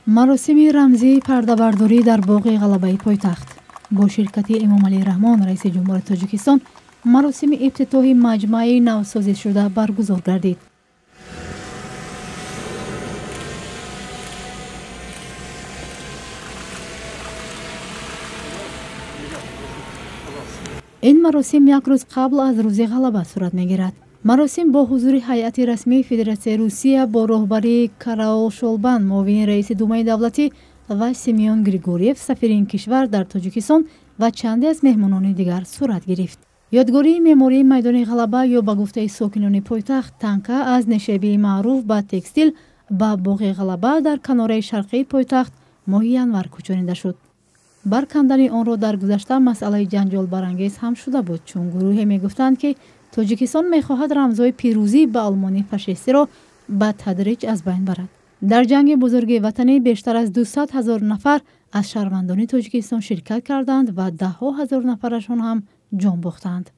مراسم رمزی پرده‌برداری در باغ غلبه پایتخت با شرکت امامعلی رحمان رئیس جمهور تاجیکستان مراسم افتتاح مجمع نوسازی شده برگزار گردید. این مراسم یک روز قبل از روز غلبه صورت می‌گیرد. مراسم با حضور هیئت رسمی فدراسیون روسیه با راهبری کاراول شولبان معاون رئیس دومای دولتی و سیمیون گریگوریف سفیر این کشور در تاجیکستان و چندی از مهمانان دیگر صورت گرفت. یادگاری معماری میدان غلبه یا به گفته ساکنان پایتخت تانکه از نشابی معروف به تکستیل به باغ غلبه در کناره شرقی پایتخت ماه ینور کوچانیده شد. برکندن آن را در گذشته مسئله جنجال برانگیز هم شده بود، چون گروهی میگفتند که تاجیکستان میخواهد رمزهای پیروزی به آلمانی فاشیستی را به تدریج از بین برد. در جنگ بزرگ وطنی بیشتر از 200,000 نفر از شهروندان تاجیکستان شرکت کردند و 10,000 نفرشان هم جان باختند.